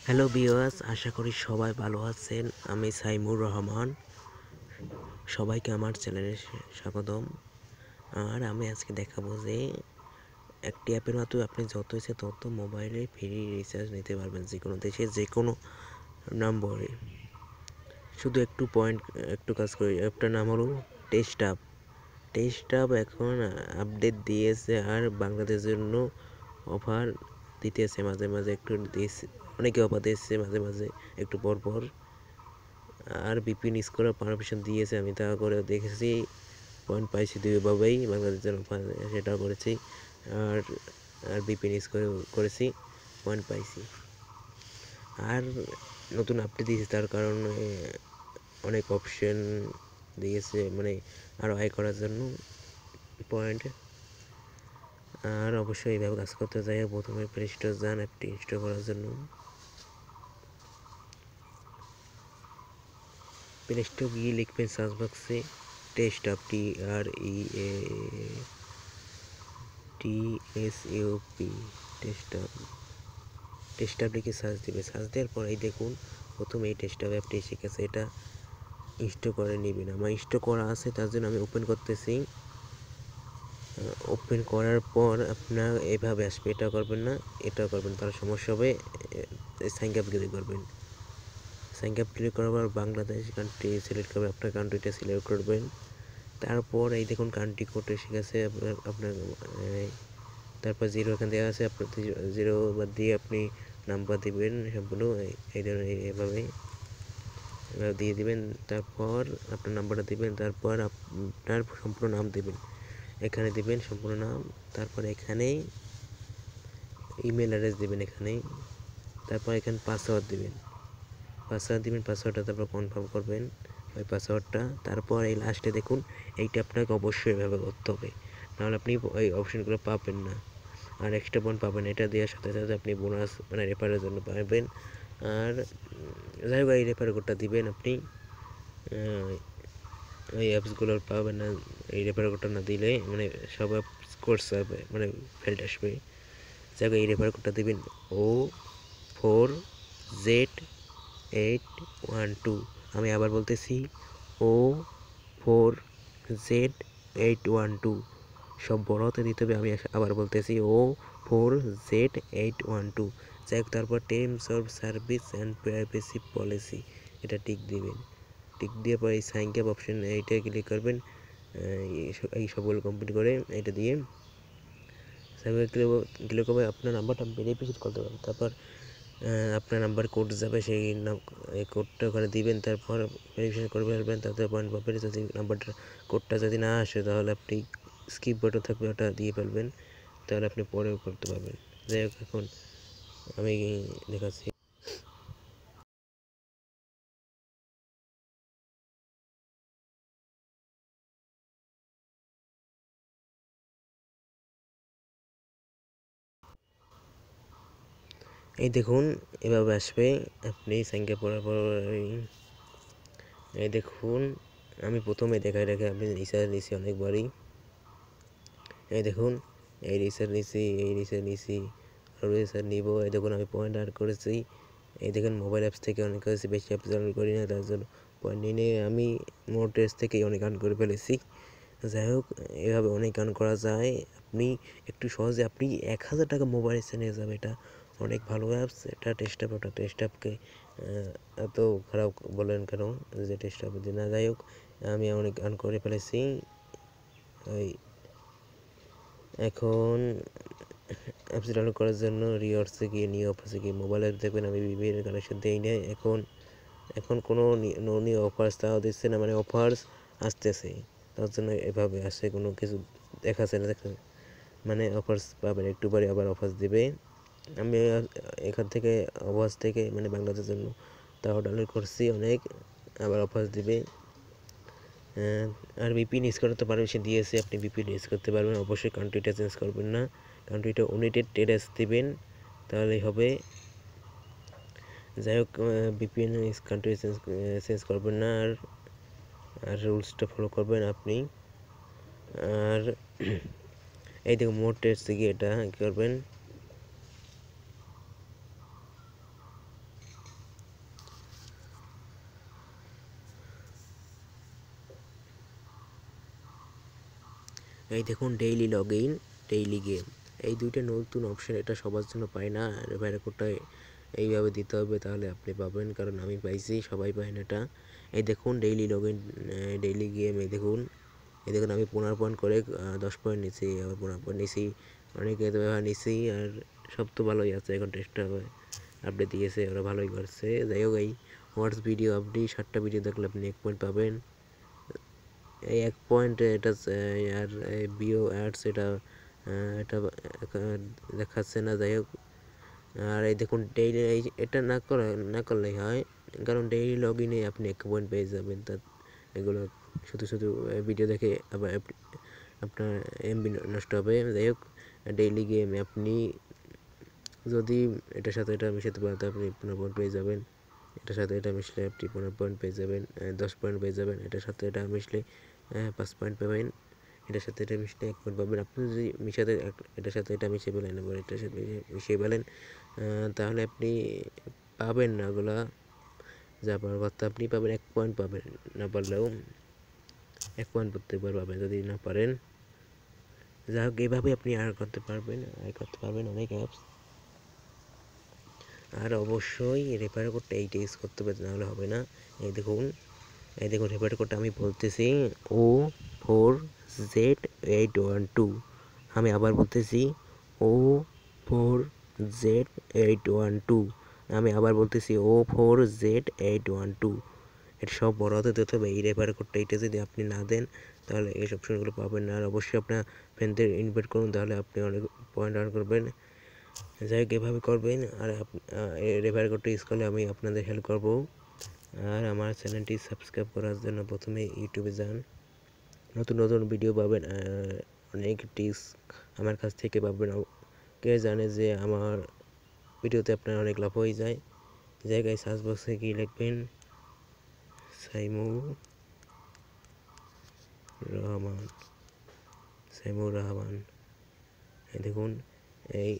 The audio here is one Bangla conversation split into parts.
হ্যালো ভিউয়ার্স, আশা করি সবাই ভালো আছেন। আমি সাইমুর রহমান। সবাইকে আমার চ্যানেলে স্বাগতম। আর আমি আজকে দেখাবো যে একটি অ্যাপের মাধ্যমে আপনি যত ইচ্ছে তত মোবাইলে ফ্রি রিচার্জ নিতে পারবেন, যে কোনো দেশে যে কোনো নম্বরে। শুধু একটু কাজ করি। অ্যাপটার নাম হলো টেস্ট অ্যাপ। টেস্ট অ্যাপ এখন আপডেট দিয়েছে আর বাংলাদেশের জন্য অফার দিতেছে। মাঝে মাঝে একটু দিয়েছে, অনেকে অফার দিয়েছে মাঝে মাঝে একটু পর পর। আর বিপিন ইউজ করার পারমিশন দিয়েছে, আমি তা করে দেখেছি, পয়েন্ট পাইছি দুইভাবেই। বাংলাদেশের সেটা করেছি, আর আর বিপিন ইউজ করেছি, পয়েন্ট পাইছি। আর নতুন আপডেট দিয়েছে, তার কারণে অনেক অপশন দিয়েছে, মানে আরও আয় করার জন্য পয়েন্ট। আর অবশ্যই এইভাবে কাজ করতে চাই। প্রথমে প্লে স্টোর যান অ্যাপটি ইনস্টল করার জন্য। প্লে স্টোর গিয়ে লিখবেন সার্চ বক্সে test app, TSUP, test app লিখে সার্চ দিবে। সার্চ দেওয়ার পর এই দেখুন প্রথমে এই টেস্ট অ্যাপটি এসে গেছে। এটা ইনস্টল করে নেবেন। আমার ইনস্টল করা আছে, তার জন্য আমি ওপেন করতেছি। ওপেন করার পর আপনার এভাবে আসবে, এটা করবেন না, এটা করবেন, তার সমস্যা হবে। সাইন আপ ক্লিক করবেন। সাইন আপ ক্লিক করার পর বাংলাদেশ কান্ট্রি সিলেক্ট করবেন, আপনার কান্ট্রিটা সিলেক্ট করবেন। তারপর এই দেখুন কান্ট্রি কোড এসে গেছে আপনার। তারপর জিরো এখান দেওয়া আছে, আপনার জিরো বাদ দিয়ে আপনি নাম্বার দিবেন সম্পূর্ণ এই ধরনের এভাবে দিয়ে দিবেন। তারপর আপনার নাম্বারটা দিবেন, তারপর আপনার সম্পূর্ণ নাম দিবেন, এখানে দিবেন সম্পূর্ণ নাম। তারপর এখানে ইমেল অ্যাড্রেস দিবেন এখানে। তারপর এখানে পাসওয়ার্ড দিবেন, পাসওয়ার্ডটা তারপর কনফার্ম করবেন ওই পাসওয়ার্ডটা। তারপর এই লাস্টে দেখুন এইটা আপনাকে অবশ্যই এভাবে করতে হবে, নাহলে আপনি ওই অপশনগুলো পাবেন না, আর এক্সট্রা পয়েন্ট পাবেন। এটা দেওয়ার সাথে সাথে আপনি বোনাস মানে রেফারের জন্য পাবেন। আর যাই হোক এই রেফার কোডটা দিবেন আপনি। এই অ্যাপসগুলোর পাবেন না এই রেফার কোডটা না দিলে, মানে সব অ্যাপস কোর্স হবে মানে ফেল্ট আসবে। যাই হোক এই রেফার কোডটা দিবেন O4Z812। আমি আবার বলতেছি O4Z812, সব বড় হাতে দিতে হবে। আমি আবার বলতেছি O4Z812। যাই হোক তারপর terms of service and privacy policy, এটা টিক দিবেন। টিক দিয়ে পরে এই সাইন আপ অপশন এইটা ক্লিক করবেন। এই সবগুলো কমপ্লিট করে এটা দিয়ে ক্লিক করবে, আপনার নাম্বারটা ভেরিফিকেশন করতে পারবেন। তারপর আপনার নাম্বার কোড যাবে, সেই কোডটা ওখানে দিবেন। তারপর ভেরিফিকেশন করে ফেলবেন, তাতে পয়েন্ট পাবেন। যদি নাম্বারটা কোডটা যদি না আসে তাহলে আপনি স্কিপ বাটন থাকবে ওটা দিয়ে ফেলবেন, তাহলে আপনি পরেও করতে পারবেন। যাই হোক এখন আমি দেখাচ্ছি। এই দেখুন এভাবে আসবে, আপনি সাইনকে পড়ার পর এই দেখুন আমি প্রথমে দেখাই রেখে আপনি রিচার্জ নিছি অনেকবারই। এই দেখুন এই রিচার্জ নিছি, এই রিচার্জ নিছি, আরও রিচার্জ নিব। এই দেখুন আমি পয়েন্ট আর্ন করেছি। এই দেখুন মোবাইল অ্যাপস থেকে অনেক করেছি, বেশি অ্যাপস ডাউনলোড করি না, তার জন্য পয়েন্ট নিয়ে আমি মোট টেস্ট থেকেই অনেক আর্ন করে ফেলেছি। যাই হোক এভাবে অনেক আর্ন করা যায়। আপনি একটু সহজে আপনি 1000 টাকা মোবাইল নিয়ে যাবে, এটা অনেক ভালো অ্যাপস। এটা টেস্ট অ্যাপ, ওটা টেস্ট অ্যাপকে এত খারাপ বলেন কেন যে টেস্ট অ্যাপ না। যাই হোক আমি অনেক আর্ন করে ফেলেছি। ওই এখন অ্যাপস ডাউনলোড করার জন্য রিওয়ার্ডসে গিয়ে নিউ অফার্সে গিয়ে মোবাইলে দেখবেন আমি বিভিন্ন কানেকশন দিই না। এখন কোনো নিউ অফার্স তাও দিচ্ছে না, মানে অফার্স আসতেছে, তার জন্য এভাবে আসে, কোনো কিছু দেখাচ্ছে না, মানে অফার্স পাবেন একটু পরে আবার অফার্স দিবে। আমি এখান থেকে অফার্স থেকে মানে বাংলাদেশের জন্য তাও ডাউনলোড করছি অনেক, আবার অফার্স দিবে। আর ভিপিএন ইউজ করতে পারমিশন দিয়েছে, আপনি ভিপিএন ইউজ করতে পারবেন। অবশ্যই কান্ট্রিটা চেঞ্জ করবেন না, কান্ট্রিটা ইউনাইটেড স্টেটস দিবেন, তাহলেই হবে। যাই হোক ভিপিএন কান্ট্রি চেঞ্জ করবেন না, আর রুলসটা ফলো করবেন আপনি। আর এই দেখুন মোট টেস্ট গিয়ে এটা কী করবেন, এই দেখুন daily log in, daily game, এই দুইটা নতুন অপশন। এটা সবার জন্য পায় না, রেফারেল কোডটা এইভাবে দিতে হবে, তাহলে আপনি পাবেন, কারণ আমি পাইছি, সবাই পায় না এটা। এই দেখুন daily log in, daily game, এই দেখুন আমি 15 পয়েন্ট করে 10 পয়েন্ট নিছি, আবার 15 পয়েন্ট নিছি, অনেকে নিছি, আর সব তো ভালোই আছে। এখন টেস্টটা আপডেট দিয়েছে, ওরা ভালোই করছে। যাই হোক, এই হোয়াটস ভিডিও আপডেট 7টা ভিডিও দেখলে আপনি 1 পয়েন্ট পাবেন। এই 1 পয়েন্ট এটা আর বিও অ্যাডস এটা এটা দেখাচ্ছে না। যাই হোক, আর এই দেখুন ডেইলি এটা না করলেই হয়, কারণ ডেইলি লগ ইনে আপনি 1 পয়েন্ট পেয়ে যাবেন। তা এগুলো শুধু ভিডিও দেখে আবার আপনার এমবি নষ্ট হবে। যাই হোক, ডেইলি গেমে আপনি যদি এটার সাথে এটা মিশাতে পারেন, আপনি 15 পয়েন্ট পেয়ে যাবেন। এটার সাথে এটা মিশলে আপনি 15 পয়েন্ট পেয়ে যাবেন, 10 পয়েন্ট পেয়ে যাবেন। এটার সাথে এটা মিশলে 5 পয়েন্ট পাবেন। এটার সাথে এটা মিশলে 1 পয়েন্ট পাবেন। আপনি যদি মিশাতে এটার সাথে এটা মিশিয়ে ফেলেন, এবার এটার সাথে মিশিয়ে ফেলেন, তাহলে আপনি পাবেন না ওগুলা। যা পাওয়ার কথা আপনি পাবেন, 1 পয়েন্ট পাবেন, না পারলেও 1 পয়েন্ট প্রত্যেকবার পাবেন যদি না পারেন। যাই হোক, এইভাবে আপনি আর করতে পারবেন অনেক অ্যাপস। আর অবশ্যই রেফার কোডটা এইটা ইউজ করতে হবে, নাহলে হবে না। এই দেখুন রেফার কোডটা আমি বলতেছি, O4Z812। আমি আবার বলতেছি, O4Z812। আমি আবার বলতেছি, O4Z812। এটা সব বড় হাতে দিতে হবে। এই রেফার কোডটা এইটা যদি আপনি না দেন, তাহলে এই অপশনগুলো পাবেন না। আর অবশ্যই আপনার ফ্রেন্ডদের ইনভাইট করুন, তাহলে আপনি অনেক পয়েন্ট আর্ন করবেন। যাই হোক, এভাবে করবেন। আর রেফার কোডটা ইউজ করলে আমি আপনাদের হেল্প করব। আর আমার চ্যানেলটি সাবস্ক্রাইব করার জন্য প্রথমে ইউটিউবে যান, নতুন ভিডিও পাবেন, অনেক টিপস আমার কাছ থেকে পাবেন। কে জানে যে আমার ভিডিওতে আপনার অনেক লাভ হয়ে যায়। জায়গায় সার্চ বক্সে কি লিখবেন, সাইমুর রহমান। এই দেখুন, এই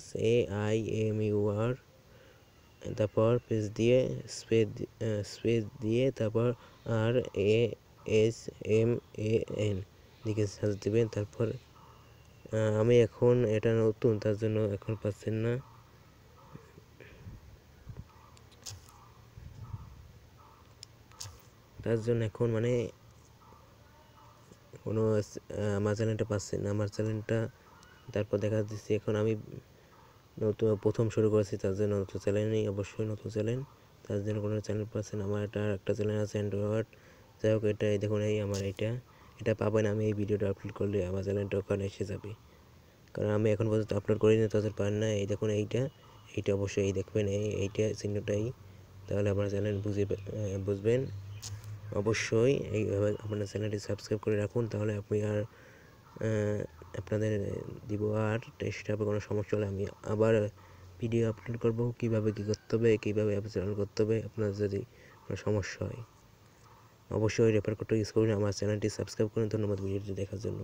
SAIMUR, তারপর স্পেস দিয়ে তারপর RASMAN দিকে সার্চ দিবেন। তারপর আমি এখন এটা নতুন, তার জন্য এখন পাচ্ছেন না। তার জন্য এখন মানে কোনো আমার চ্যানেলটা পাচ্ছেন না, আমার চ্যানেলটা। তারপর দেখা দিচ্ছি, এখন আমি নতুন প্রথম শুরু করেছি, তার জন্য নতুন চ্যানেল নেই, অবশ্যই নতুন চ্যানেল, তার জন্য কোনো চ্যানেল পাচ্ছেন। আমার একটা চ্যানেল আছে অ্যান্ড্রয়েড। যাই হোক, এটা দেখুন, এই আমার এটা পাবেন। আমি এই ভিডিওটা আপলোড করলে আমার চ্যানেলটা ওখানে এসে যাবে, কারণ আমি এখন পর্যন্ত আপলোড করিনি, তাদের পারেন না। এই দেখুন, এইটা অবশ্যই দেখবেন, এইটা চিহ্নটাই, তাহলে আপনার চ্যানেল বুঝবেন। অবশ্যই এইভাবে আপনার চ্যানেলটি সাবস্ক্রাইব করে রাখুন, তাহলে আপনি আর আপনাদের দিব। আর টেস্ট হবে কোনো সমস্যা হলে আমি আবার ভিডিও আপলোড করব, কীভাবে কী করতে হবে, কীভাবে অ্যাপ চালু করতে হবে। আপনার যদি কোনো সমস্যা হয়, অবশ্যই রেফার কোডটা ইউজ করুন, আমার চ্যানেলটি সাবস্ক্রাইব করুন। ধন্যবাদ ভিডিওটি দেখার জন্য।